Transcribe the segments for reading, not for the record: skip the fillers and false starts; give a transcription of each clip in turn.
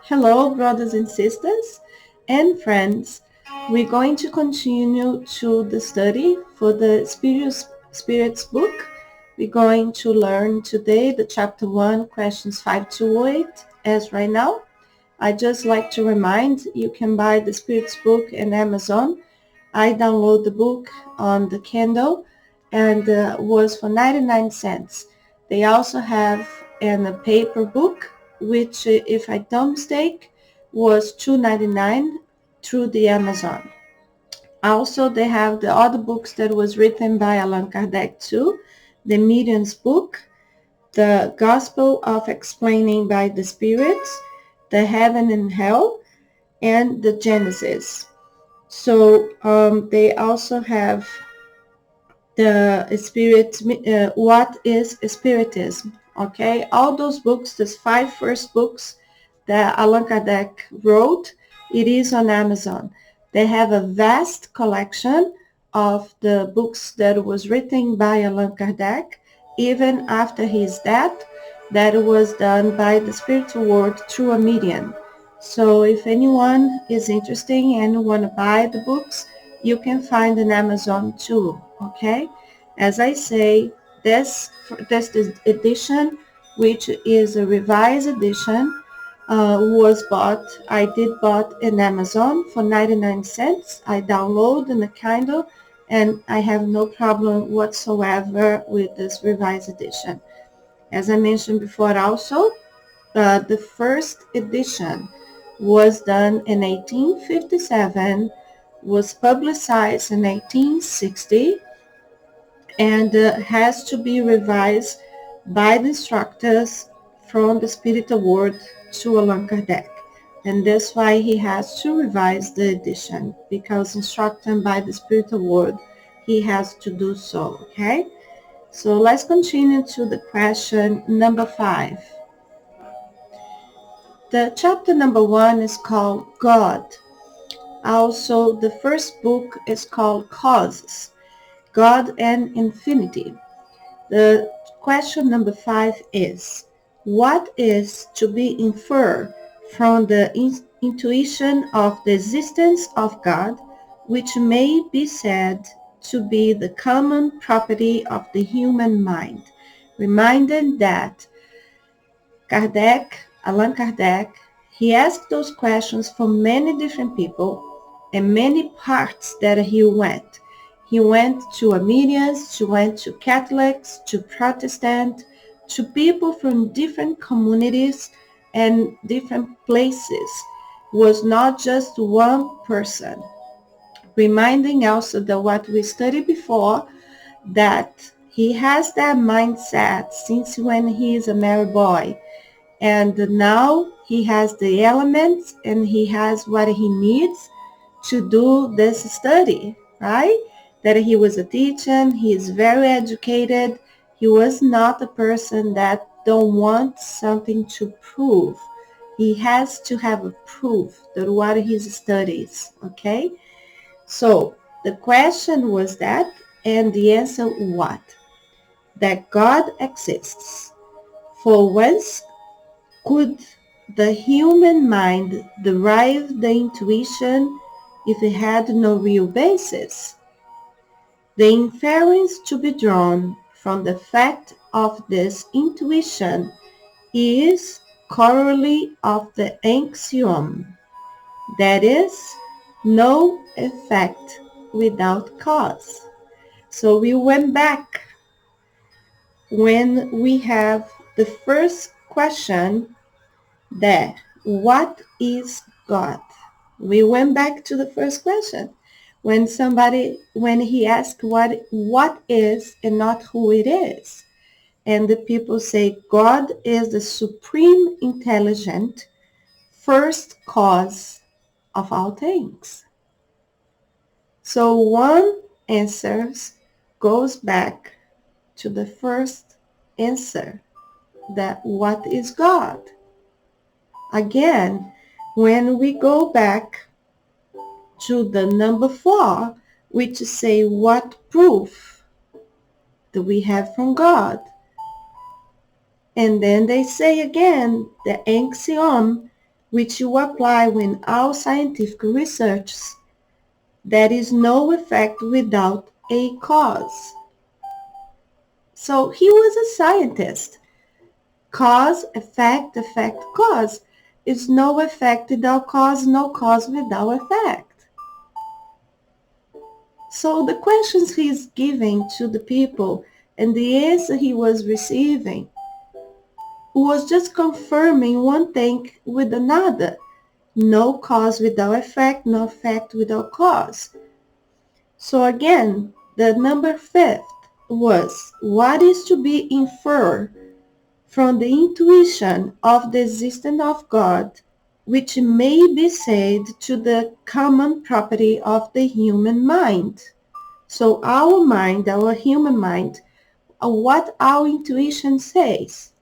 Hello, brothers and sisters and friends. We're going to continue to the study for the Spirits book. We're going to learn today the chapter 1, questions 5 to 8. As right now, I just like to remind you can buy the Spirits book in Amazon. I download the book on the Kindle and was for 99 cents. They also have a paper book, which, if I don't mistake, was $2.99 through the Amazon. Also, they have the other books that was written by Allan Kardec too, the Medium's book, the Gospel of Explaining by the Spirits, the Heaven and Hell, and the Genesis. So they also have the spirit, what is spiritism? Okay, all those books, those 5 first books that Allan Kardec wrote, it is on Amazon. They have a vast collection of the books that was written by Allan Kardec, even after his death, that was done by the spiritual world through a medium. So if anyone is interested and want to buy the books, you can find on Amazon too, okay? As I say, this edition, which is a revised edition, was bought. I did bought in Amazon for 99 cents. I download in the Kindle, and I have no problem whatsoever with this revised edition. As I mentioned before also, the first edition was done in 1857, was publicized in 1860, and has to be revised by the instructors from the spiritual world to Allan Kardec. And that's why he has to revise the edition, because instructed by the spiritual world, he has to do so, okay? So let's continue to the question number 5. The chapter number 1 is called God. Also, the first book is called Causes, God and Infinity. The question number 5 is, what is to be inferred from the intuition of the existence of God, which may be said to be the common property of the human mind? Reminding that Allan Kardec, he asked those questions from many different people and many parts that he went. He went to Armenians, he went to Catholics, to Protestant, to people from different communities and different places. It was not just one person. Reminding also that what we studied before, that he has that mindset since when he is a merry boy. And now he has the elements and he has what he needs to do this study, right? That he was a teacher, he is very educated. He was not a person that don't want something to prove. He has to have a proof that what he studies, okay? So the question was that, and the answer what? That God exists. For whence could the human mind derive the intuition if it had no real basis? The inference to be drawn from the fact of this intuition is corollary of the axiom, that is, no effect without cause. So we went back when we have the first question, that what is God? We went back to the first question. When he asked what is and not who it is. And the people say God is the supreme intelligent first cause of all things. So one answer goes back to the first answer, that what is God? Again, when we go back to the number 4, which say what proof do we have from God? And then they say again, the axiom, which you apply when all scientific research, there is no effect without a cause. So he was a scientist. Cause, effect, effect, cause. Is no effect without cause, no cause without effect. So the questions he's giving to the people and the answer he was receiving was just confirming one thing with another. No cause without effect, no effect without cause. So again, the number 5 was, what is to be inferred from the intuition of the existence of God, which may be said to the common property of the human mind. So our mind, our human mind, what our intuition says,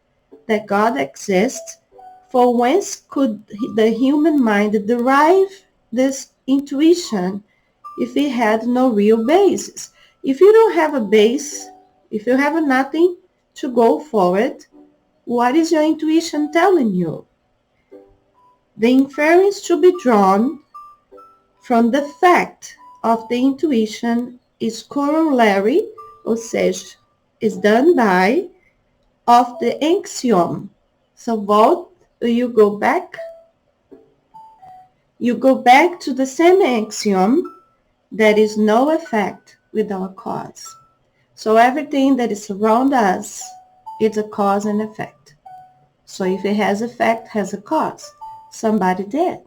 that God exists, for whence could the human mind derive this intuition if it had no real basis? If you don't have a base, if you have nothing to go forward, what is your intuition telling you? The inference to be drawn from the fact of the intuition is corollary, ou seja, is done by, of the axiom. So you go back to the same axiom, there is no effect without cause. So everything that is around us is a cause and effect. So if it has effect, has a cause. Somebody did.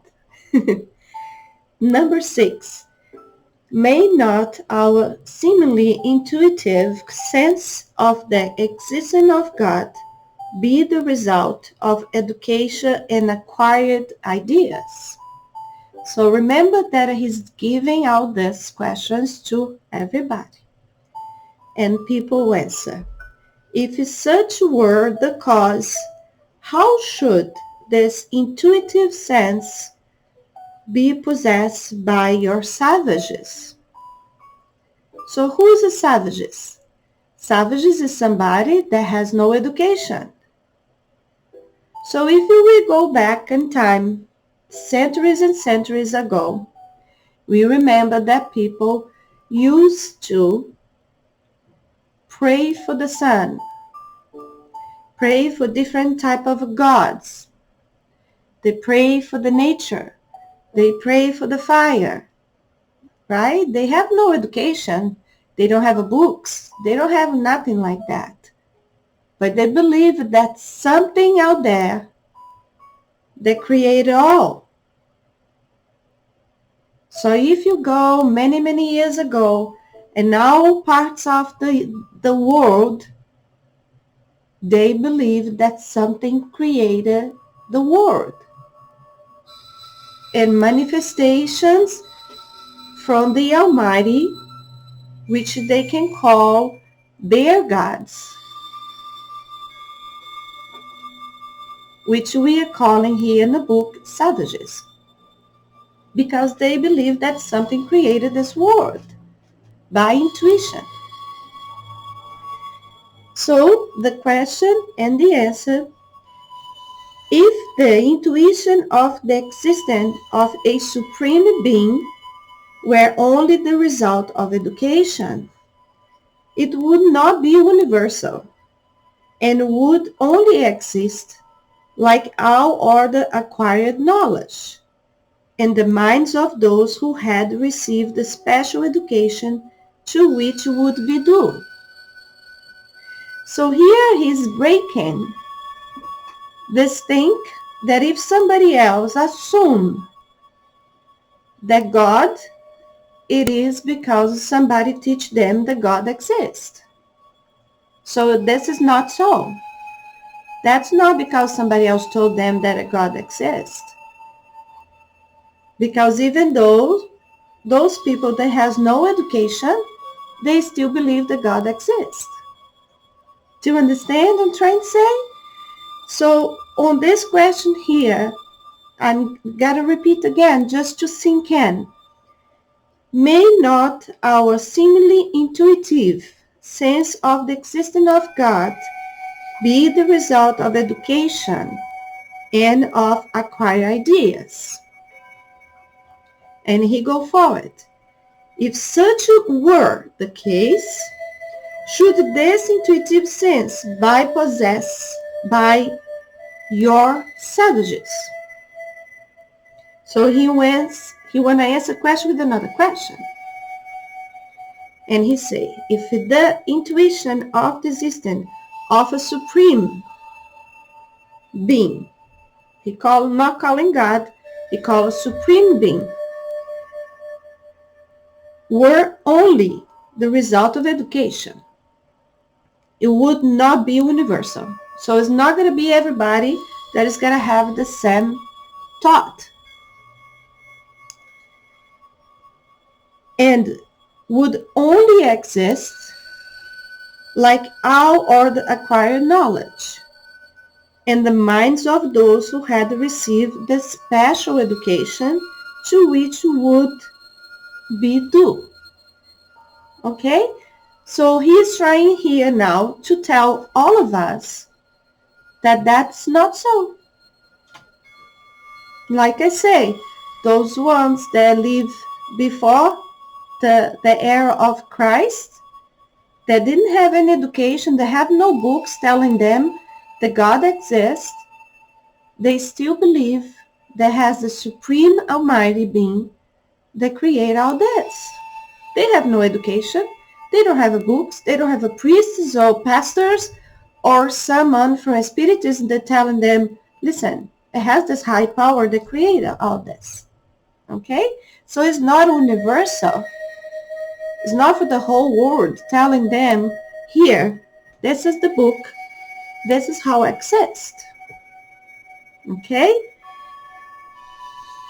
Number 6, may not our seemingly intuitive sense of the existence of God be the result of education and acquired ideas? So remember that he's giving out these questions to everybody. And people answer. If such were the cause, how should this intuitive sense be possessed by your savages? So who is a savages? Savages is somebody that has no education. So if we go back in time, centuries and centuries ago, we remember that people used to pray for the sun, pray for different type of gods. They pray for the nature. They pray for the fire, right? They have no education. They don't have books. They don't have nothing like that. But they believe that something out there that created all. So if you go many, many years ago, and all parts of the world, they believe that something created the world. And manifestations from the Almighty, which they can call their gods, which we are calling here in the book savages, because they believe that something created this world by intuition. So the question and the answer, if the intuition of the existence of a supreme being were only the result of education, it would not be universal and would only exist like all other acquired knowledge in the minds of those who had received the special education to which would be due. So here he's breaking this thing that if somebody else assumes that God, it is because somebody teach them that God exists. So this is not so. That's not because somebody else told them that God exists. Because even though those people that has no education, they still believe that God exists. Do you understand what I'm trying to say? So on this question here, I'm gotta repeat again just to sink in. May not our seemingly intuitive sense of the existence of God be the result of education and of acquired ideas. And he go forward. If such were the case, should this intuitive sense be possessed by your savages? So he want to answer question with another question. And he say, if the intuition of the existence of a supreme being, not calling God, he called a supreme being, were only the result of education, it would not be universal. So it's not going to be everybody that is going to have the same thought. And would only exist like all other acquired knowledge in the minds of those who had received the special education to which would be due. Okay? So he is trying here now to tell all of us that that's not so. Like I say, those ones that live before the era of Christ, that didn't have any education, they have no books telling them that God exists, they still believe there has the supreme almighty being that create all this. They have no education. They don't have books. They don't have priests or pastors or someone from Spiritism that telling them, listen, it has this high power that created all this. Okay? So it's not universal. It's not for the whole world telling them, here, this is the book. This is how it exists. Okay?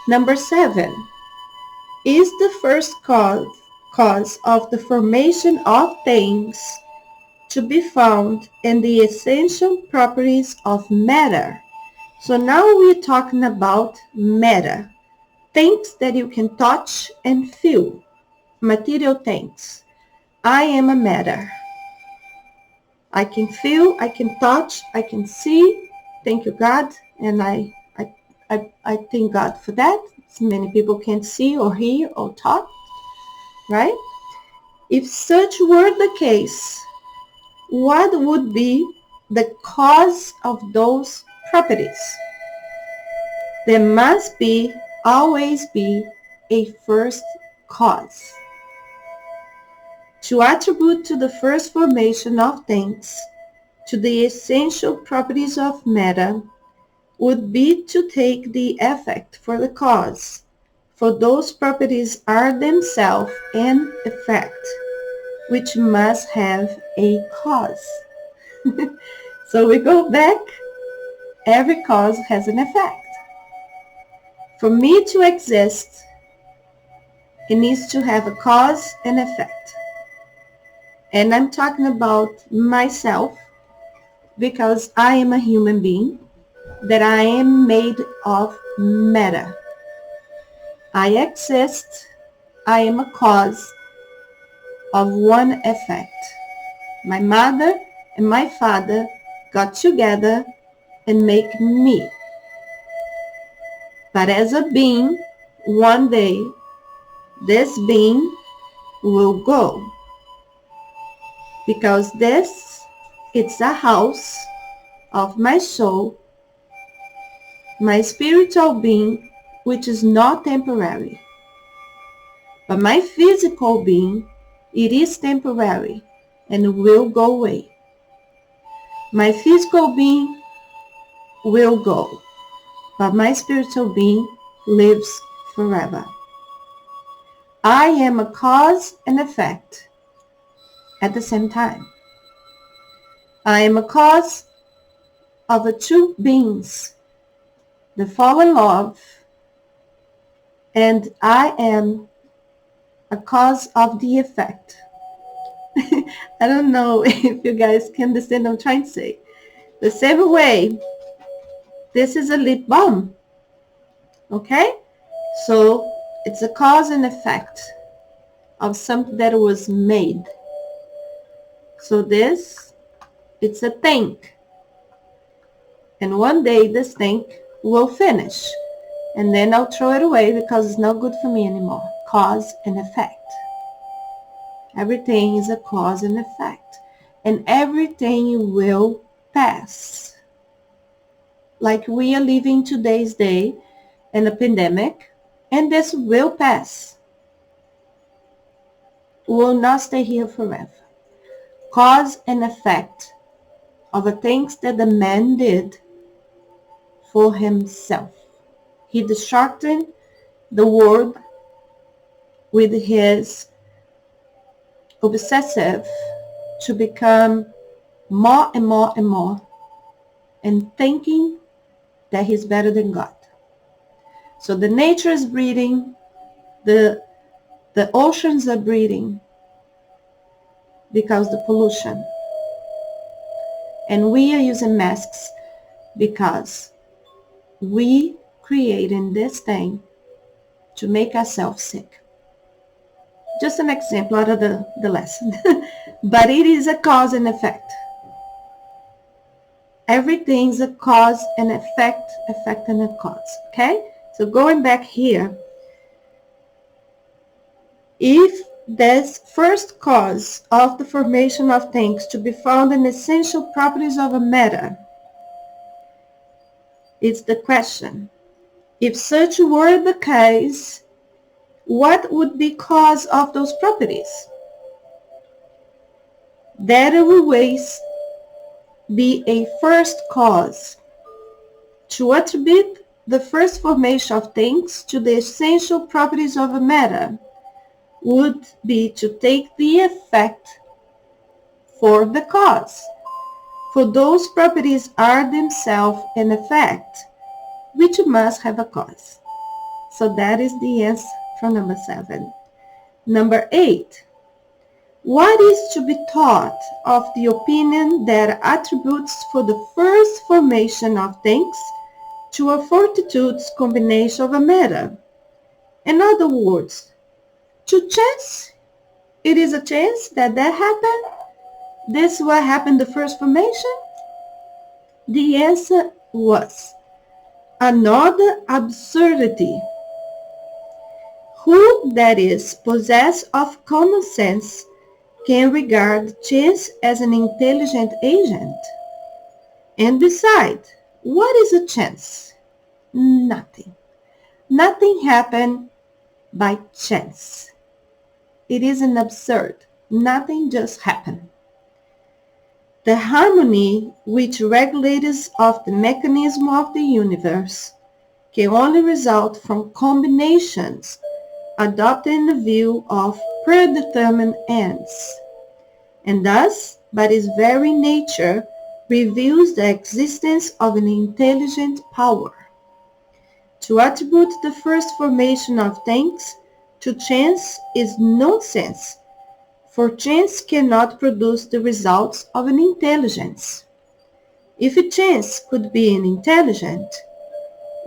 Number 7. Is the first cause of the formation of things to be found in the essential properties of matter. So now we're talking about matter, things that you can touch and feel, material things. I am a matter. I can feel, I can touch, I can see. Thank you, God, and I thank God for that. Many people can't see or hear or talk, right? If such were the case, what would be the cause of those properties? There must always be a first cause. To attribute to the first formation of things, to the essential properties of matter, would be to take the effect for the cause, for those properties are themselves an effect, which must have a cause. So we go back, every cause has an effect. For me to exist, it needs to have a cause and effect. And I'm talking about myself because I am a human being, that I am made of matter. I exist, I am a cause of one effect. My mother and my father got together and make me. But as a being, one day, this being will go. Because it's a house of my soul, my spiritual being, which is not temporary. But my physical being, it is temporary and will go away. My physical being will go, but my spiritual being lives forever. I am a cause and effect at the same time. I am a cause of the two beings that fall in love, and I am a cause of the effect. I don't know if you guys can understand what I'm trying to say. The same way, this is a lip balm. Okay? So it's a cause and effect of something that was made. So it's a thing. And one day this thing will finish. And then I'll throw it away because it's not good for me anymore. Cause and effect. Everything is a cause and effect. And everything will pass. Like we are living today's day in a pandemic, and this will pass. We will not stay here forever. Cause and effect of the things that the man did for himself. He distracted the world with his obsessive to become more and more and more and thinking that he's better than God. So the nature is breathing, the oceans are breathing because the pollution. And we are using masks because we creating this thing to make ourselves sick. Just an example out of the lesson. But it is a cause and effect. Everything's a cause and effect and a cause. Okay? So going back here, if this first cause of the formation of things to be found in essential properties of a matter, it's the question. If such were the case, what would be cause of those properties? There will always be a first cause. To attribute the first formation of things to the essential properties of a matter would be to take the effect for the cause. For those properties are themselves an effect, which must have a cause. So that is the answer from number 7. Number 8. What is to be taught of the opinion that attributes for the first formation of things to a fortuitous combination of a matter? In other words, to chance, it is a chance that happened. This what happened the first formation? The answer was another absurdity. Who, that is, possessed of common sense, can regard chance as an intelligent agent? And besides, what is a chance? Nothing. Nothing happened by chance. It is an absurd. Nothing just happened. The harmony which regulates of the mechanism of the universe can only result from combinations adopted in the view of predetermined ends, and thus, by its very nature, reveals the existence of an intelligent power. To attribute the first formation of things to chance is nonsense, for chance cannot produce the results of an intelligence. If a chance could be an intelligent,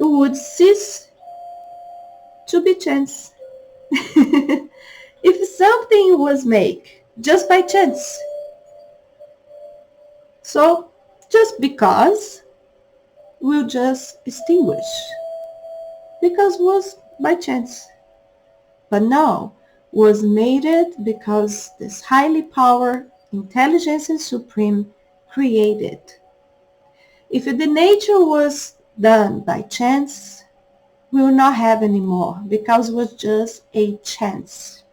it would cease to be chance. If something was made just by chance, so just because will just extinguish, because was by chance. But no, was made it because this highly powered intelligence and supreme created. If the nature was done by chance, we will not have any more because it was just a chance.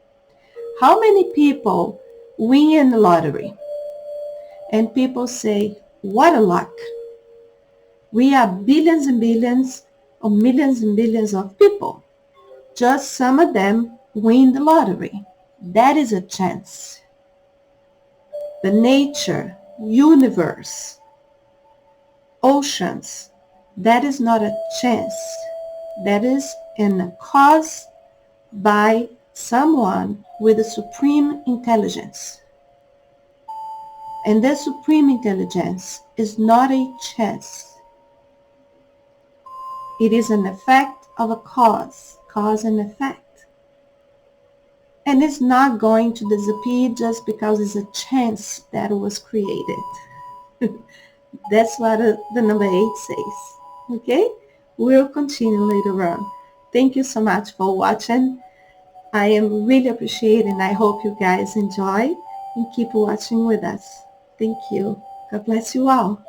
How many people win in the lottery? And people say, what a luck. We are billions and billions or millions and billions of people. Just some of them win the lottery. That is a chance. The nature, universe, oceans, that is not a chance. That is a cause by someone with a supreme intelligence. And that supreme intelligence is not a chance. It is an effect of a cause and effect. And it's not going to disappear just because it's a chance that it was created. That's what the number 8 says. Okay? We'll continue later on. Thank you so much for watching. I am really appreciating. I hope you guys enjoy and keep watching with us. Thank you. God bless you all.